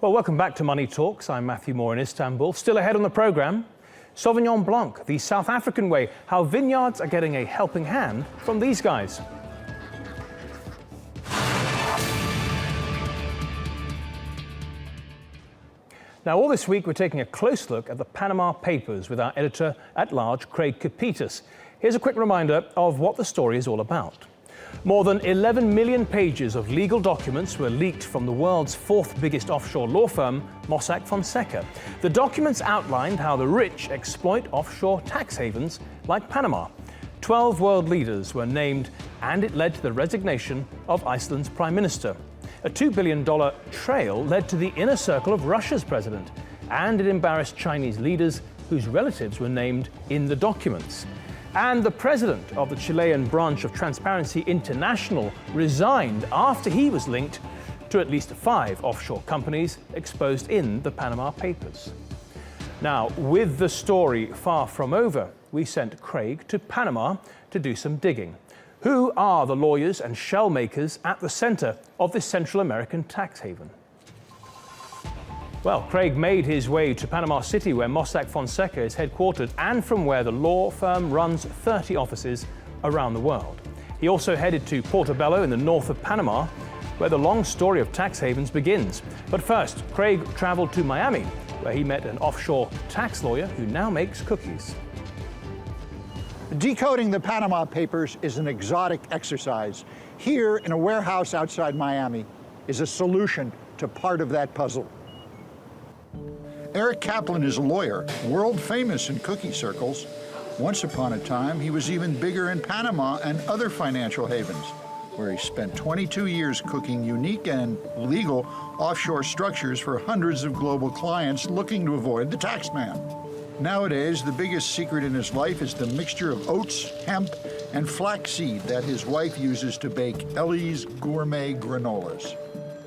Well, welcome back to Money Talks. I'm Matthew Moore in Istanbul. Still ahead on the programme, Sauvignon Blanc, the South African way, how vineyards are getting a helping hand from these guys. Now, all this week, we're taking a close look at the Panama Papers with our editor-at-large, Craig Kapitas. Here's a quick reminder of what the story is all about. More than 11 million pages of legal documents were leaked from the world's fourth biggest offshore law firm, Mossack Fonseca. The documents outlined how the rich exploit offshore tax havens like Panama. 12 world leaders were named, and it led to the resignation of Iceland's prime minister. A $2 billion trail led to the inner circle of Russia's president, and it embarrassed Chinese leaders whose relatives were named in the documents. And the president of the Chilean branch of Transparency International resigned after he was linked to at least 5 offshore companies exposed in the Panama Papers. Now, with the story far from over, we sent Craig to Panama to do some digging. Who are the lawyers and shell makers at the center of this Central American tax haven? Well, Craig made his way to Panama City, where Mossack Fonseca is headquartered, and from where the law firm runs 30 offices around the world. He also headed to Portobello in the north of Panama, where the long story of tax havens begins. But first, Craig traveled to Miami, where he met an offshore tax lawyer who now makes cookies. Decoding the Panama Papers is an exotic exercise. Here, in a warehouse outside Miami, is a solution to part of that puzzle. Eric Kaplan is a lawyer, world famous in cookie circles. Once upon a time, he was even bigger in Panama and other financial havens, where he spent 22 years cooking unique and legal offshore structures for hundreds of global clients looking to avoid the tax man. Nowadays, the biggest secret in his life is the mixture of oats, hemp, and flaxseed that his wife uses to bake Ellie's gourmet granolas.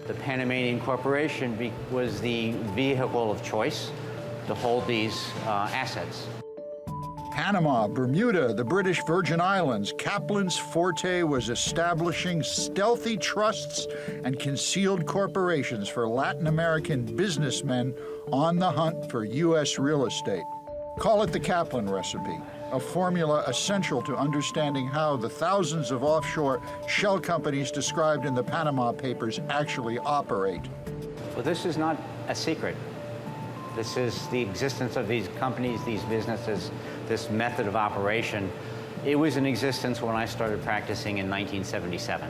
The Panamanian Corporation was the vehicle of choice to hold these assets. Panama, Bermuda, the British Virgin Islands, Kaplan's forte was establishing stealthy trusts and concealed corporations for Latin American businessmen on the hunt for U.S. real estate. Call it the Kaplan recipe, a formula essential to understanding how the thousands of offshore shell companies described in the Panama Papers actually operate. Well, this is not a secret. This is the existence of these companies, these businesses, this method of operation. It was in existence when I started practicing in 1977.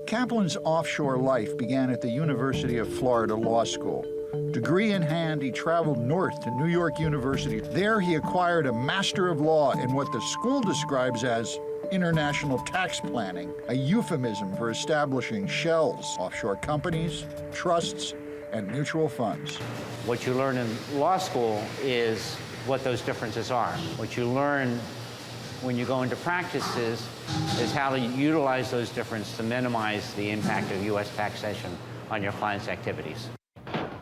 Kaplan's offshore life began at the University of Florida Law School. Degree in hand, he traveled north to New York University. There he acquired a Master of Law in what the school describes as international tax planning, a euphemism for establishing shells, offshore companies, trusts, and mutual funds. What you learn in law school is what those differences are. What you learn when you go into practices is how to utilize those differences to minimize the impact of U.S. taxation on your client's activities.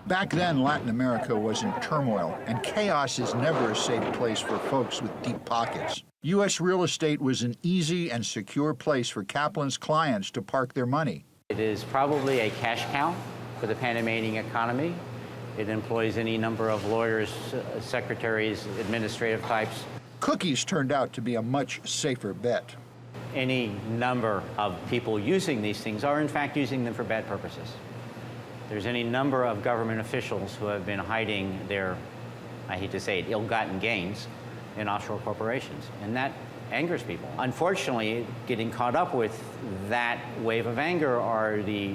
Back then, Latin America was in turmoil, and chaos is never a safe place for folks with deep pockets. U.S. real estate was an easy and secure place for Kaplan's clients to park their money. It is probably a cash cow for the Panamanian economy. It employs any number of lawyers, secretaries, administrative types. Cookies turned out to be a much safer bet. Any number of people using these things are, in fact, using them for bad purposes. There's any number of government officials who have been hiding their, I hate to say it, ill-gotten gains in offshore corporations, and that angers people. Unfortunately, getting caught up with that wave of anger are the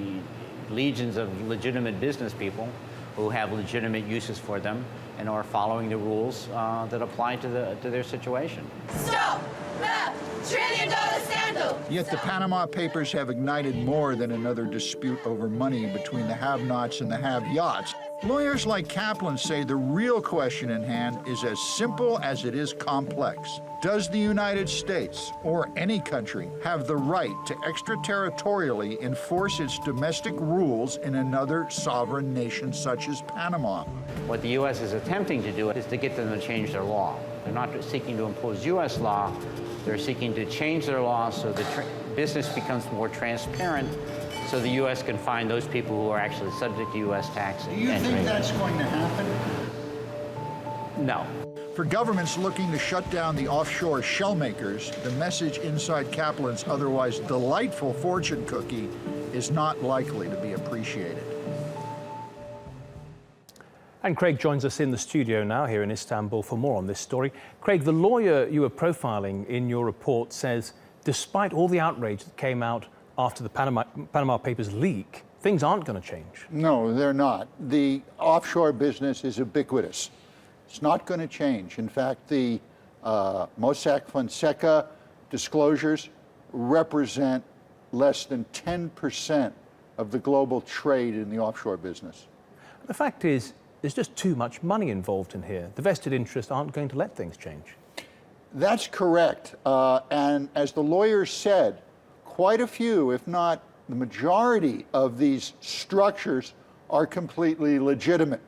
legions of legitimate business people who have legitimate uses for them and are following the rules that apply to their situation. Stop the trillion-dollar scandal! Yet the Panama Papers have ignited more than another dispute over money between the have-nots and the have-yachts. Lawyers like Kaplan say the real question in hand is as simple as it is complex. Does the United States, or any country, have the right to extraterritorially enforce its domestic rules in another sovereign nation such as Panama? What the U.S. is attempting to do is to get them to change their law. They're not seeking to impose U.S. law, they're seeking to change their law so that business becomes more transparent, so so the U.S. can find those people who are actually subject to U.S. tax. Do you think that's going to happen? No. For governments looking to shut down the offshore shell makers, the message inside Kaplan's otherwise delightful fortune cookie is not likely to be appreciated. And Craig joins us in the studio now here in Istanbul for more on this story. Craig, the lawyer you were profiling in your report says despite all the outrage that came out after the Panama Papers leak, things aren't going to change. No, they're not. The offshore business is ubiquitous. It's not going to change. In fact, the Mossack Fonseca disclosures represent less than 10% of the global trade in the offshore business. The fact is, there's just too much money involved in here. The vested interests aren't going to let things change. That's correct. And as the lawyers said, quite a few, if not the majority of these structures are completely legitimate.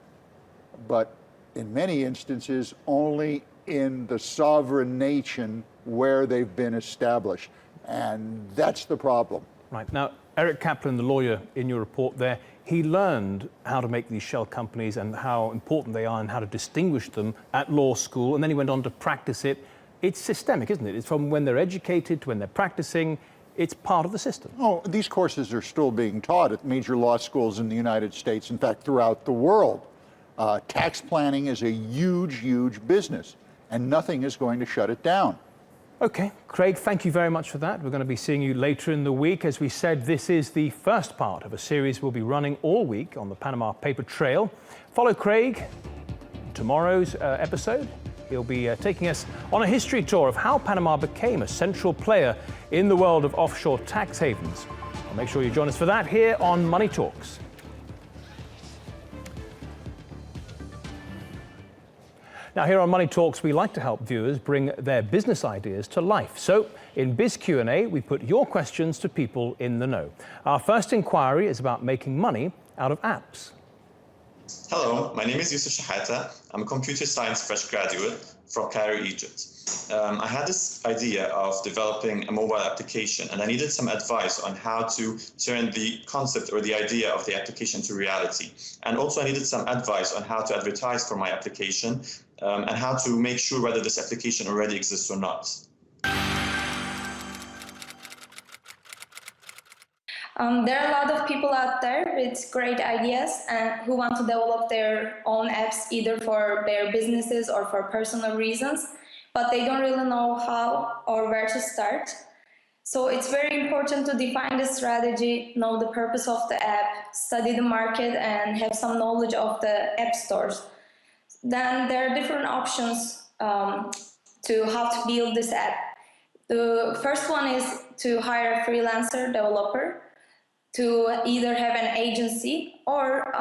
But in many instances, only in the sovereign nation where they've been established. And that's the problem. Right. Now, Eric Kaplan, the lawyer in your report there, he learned how to make these shell companies and how important they are and how to distinguish them at law school, and then he went on to practice it. It's systemic, isn't it? It's from when they're educated to when they're practicing. It's part of the system. Oh, these courses are still being taught at major law schools in the United States, in fact, throughout the world. Tax planning is a huge, huge business, and nothing is going to shut it down. Okay, Craig, thank you very much for that. We're going to be seeing you later in the week. As we said, this is the first part of a series we'll be running all week on the Panama Paper Trail. Follow Craig in tomorrow's episode. He'll be taking us on a history tour of how Panama became a central player in the world of offshore tax havens. I'll make sure you join us for that here on Money Talks. Now, here on Money Talks, we like to help viewers bring their business ideas to life. So, in Biz Q&A, we put your questions to people in the know. Our first inquiry is about making money out of apps. Hello, my name is Yusuf Shahata. I'm a computer science fresh graduate from Cairo, Egypt. I had this idea of developing a mobile application, and I needed some advice on how to turn the concept or the idea of the application to reality. And also I needed some advice on how to advertise for my application and how to make sure whether this application already exists or not. There are a lot of people out there with great ideas and who want to develop their own apps either for their businesses or for personal reasons, but they don't really know how or where to start. So it's very important to define the strategy, know the purpose of the app, study the market, and have some knowledge of the app stores. Then there are different options to how to build this app. The first one is to hire a freelancer developer, to either have an agency, or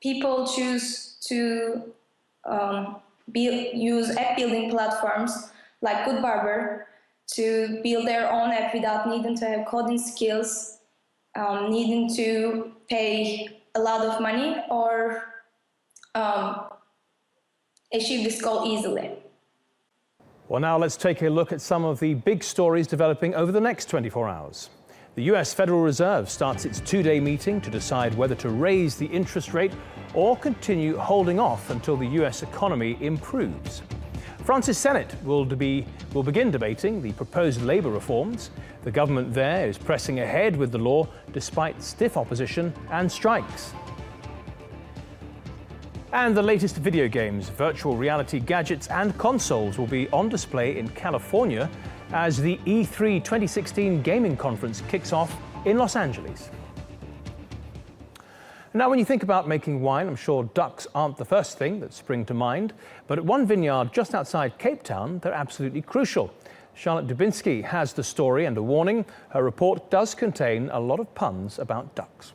people choose to use app building platforms like Goodbarber to build their own app without needing to have coding skills, needing to pay a lot of money, or achieve this goal easily. Well, now let's take a look at some of the big stories developing over the next 24 hours. The US Federal Reserve starts its two-day meeting to decide whether to raise the interest rate or continue holding off until the US economy improves. France's Senate will begin debating the proposed labor reforms. The government there is pressing ahead with the law despite stiff opposition and strikes. And the latest video games, virtual reality gadgets and consoles will be on display in California as the E3 2016 gaming conference kicks off in Los Angeles. Now, when you think about making wine, I'm sure ducks aren't the first thing that spring to mind, but at one vineyard just outside Cape Town, they're absolutely crucial. Charlotte Dubinsky has the story and a warning. Her report does contain a lot of puns about ducks.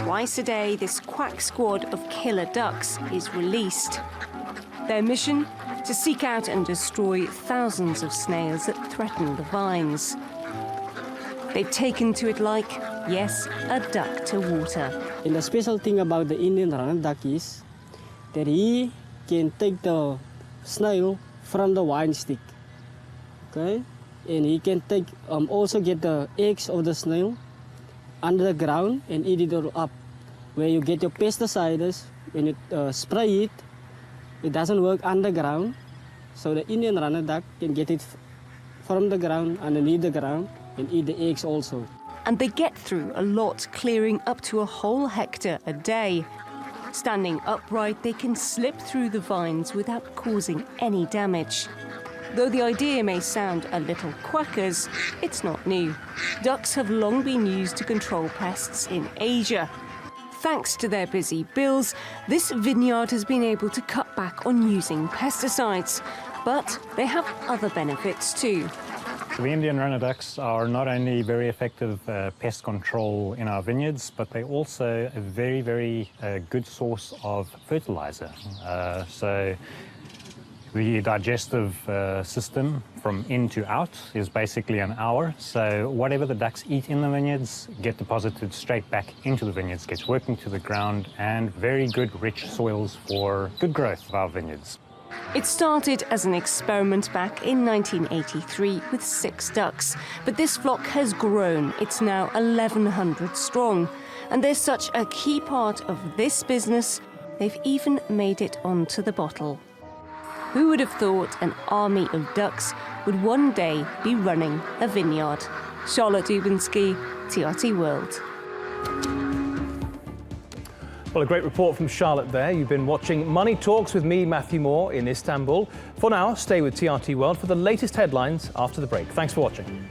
Twice a day, this quack squad of killer ducks is released. Their mission? To seek out and destroy thousands of snails that threaten the vines. They've taken to it like, yes, a duck to water. And the special thing about the Indian runner duck is that he can take the snail from the wine stick. Okay? and he can take also get the eggs of the snail under the ground and eat it all up. Where you get your pesticides, when you spray it, it doesn't work underground. So the Indian runner duck can get it from the ground, underneath the ground, and eat the eggs also. And they get through a lot, clearing up to a whole hectare a day. Standing upright, they can slip through the vines without causing any damage. Though the idea may sound a little quackers, it's not new. Ducks have long been used to control pests in Asia. Thanks to their busy bills, this vineyard has been able to cut back on using pesticides. But they have other benefits too. The Indian runner ducks are not only very effective pest control in our vineyards, but they're also a very, very good source of fertilizer. So the digestive system from in to out is basically an hour. So whatever the ducks eat in the vineyards get deposited straight back into the vineyards, gets worked into the ground, and very good rich soils for good growth of our vineyards. It started as an experiment back in 1983 with 6 ducks, but this flock has grown. It's now 1,100 strong, and they're such a key part of this business, they've even made it onto the bottle. Who would have thought an army of ducks would one day be running a vineyard? Charlotte Dubinsky, TRT World. Well, a great report from Charlotte there. You've been watching Money Talks with me, Matthew Moore, in Istanbul. For now, stay with TRT World for the latest headlines after the break. Thanks for watching.